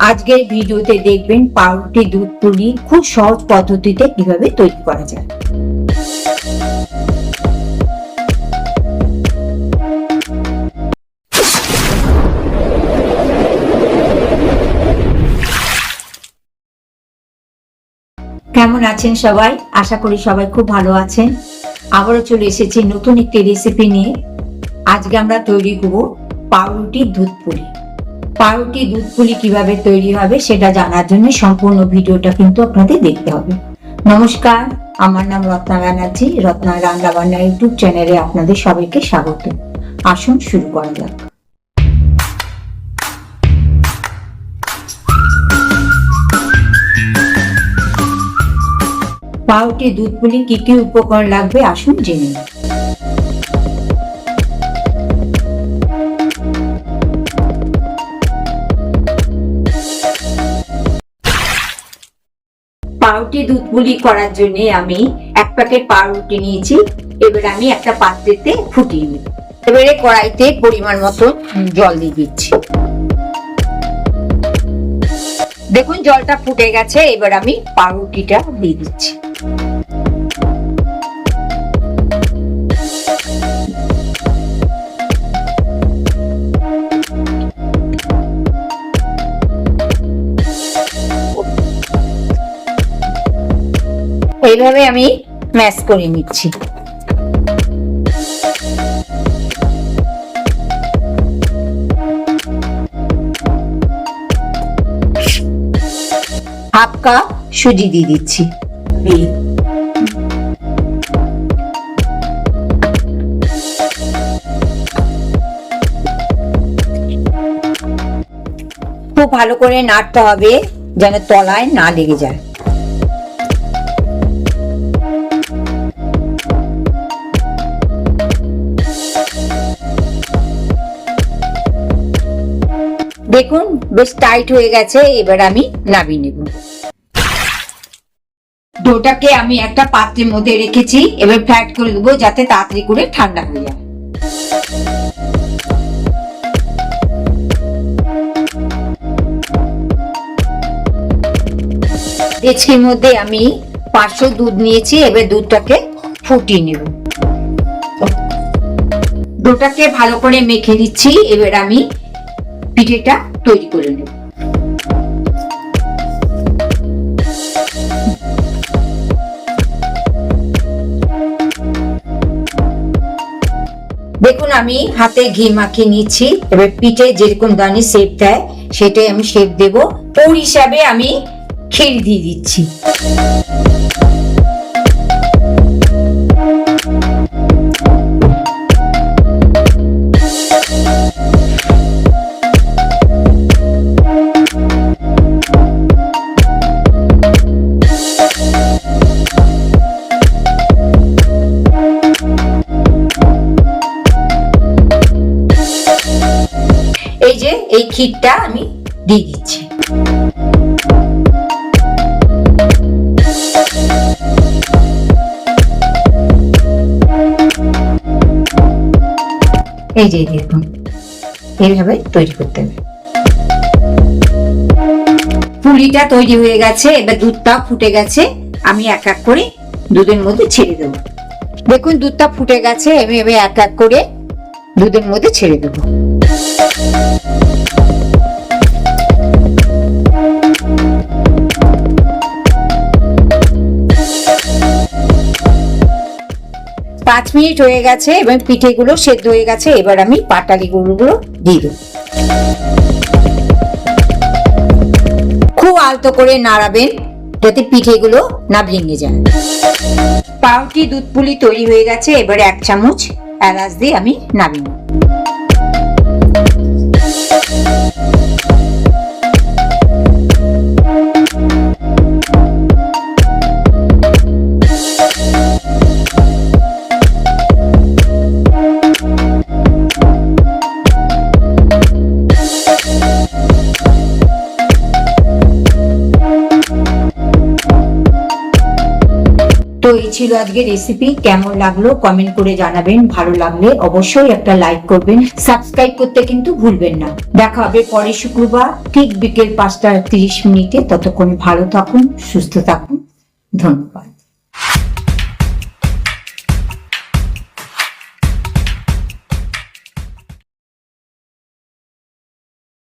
আজকের ভিডিওতে দেখবেন পাউরুটি দুধ পুলি খুব সহজ পদ্ধতিতে কিভাবে তৈরি করা যায়। কেমন আছেন সবাই? আশা করি সবাই খুব ভালো আছেন। আবারও চলে এসেছি নতুন একটি রেসিপি নিয়ে। আজকে আমরা তৈরি করব পাউরুটি দুধ পুলি। পাউরুটি দুধ পুলি কিভাবে তৈরি হবে সেটা জানার জন্য সম্পূর্ণ ভিডিওটা কিন্তু আপনাদের দেখতে হবে। নমস্কার, আমার নাম রত্না ব্যানার্জি। রত্নার রান্না বান্না ইউটিউব চ্যানেলে আপনাদের সবাইকে স্বাগত। আসুন শুরু করা যাক। পাউরুটি দুধ পুলি কি কি উপকরণ লাগবে আসুন জেনে নিই। পাউরুটি দুধ পুলি করার জন্য আমি 1 প্যাকেট পাউরুটি নিয়েছি। এবার আমি একটা পাত্রেতে ফুটিয়ে নিই। এবারে কড়াইতে পরিমাণ মতো জল দিয়ে দিচ্ছি। দেখুন জলটা ফুটে গেছে। এবার আমি পাউরুটিটা দিয়ে দিচ্ছি। এইভাবে আমি ম্যাশ করে নিচ্ছি। হাফ কাপ সুজি দিয়ে দিচ্ছি। খুব ভালো করে নাড়তে হবে যেন তলায় না লেগে যায়। দেখুন বেশ টাইট হয়ে গেছে। এবার আমি নামিয়ে নেব। ডোটাকে আমি একটা পাত্রের মধ্যে রেখেছি। এবার ফ্ল্যাট করে দেবো যাতে তাড়াতাড়ি করে ঠান্ডা হয়ে যায়। ডেচকির মধ্যে আমি 500 দুধ নিয়েছি। এবার দুধটাকে ফুটিয়ে নেব। ডোটাকে ভালো করে মেখে নিচ্ছি। এবার আমি পিঠেটা তৈরি করে নেব। দেখুন আমি হাতে ঘি মাখিয়ে নিচ্ছি। এবার পিঠে যেরকম দানি শেপ দেয় সেটাই আমি শেপ দেব। ওর হিসাবে আমি ক্ষীর দিয়ে দিচ্ছি। এই যে এই ক্ষীরটা আমি দিয়ে দিচ্ছি। এই যে দেখুন এইভাবে তৈরি করতে হবে। পুলিটা তৈরি হয়ে গেছে। এবার দুধটা ফুটে গেছে। আমি এক এক করে দুধের মধ্যে ছেড়ে দেব। দেখুন দুধটা ফুটে গেছে। আমি এবার এক এক করে দুধের মধ্যে ছেড়ে দেব। পাঁচ মিনিট হয়ে গেছে এবং পিঠেগুলো সেদ্ধ হয়ে গেছে। এবার আমি পাটালি গুঁড়োগুলো দিয়ে দেব। খুব আলতো করে নাড়াবেন যাতে পিঠেগুলো না ভেঙে যায়। পাউরুটি দুধ পুলি তৈরি হয়ে গেছে। এবারে 1 চামচ এলাচ দিয়ে আমি নামিয়ে নেব। তো এই ছিল আজকে রেসিপি। কেমন লাগলো কমেন্ট করে জানাবেন, ভালো লাগলে অবশ্যই একটা লাইক করবেন, সাবস্ক্রাইব করতে কিন্তু ভুলবেন না। দেখা হবে পরের শুক্রবার ঠিক বিকেল 5টা 30 মিনিটে। ততক্ষণ ভালো থাকুন, সুস্থ থাকুন, ধন্যবাদ।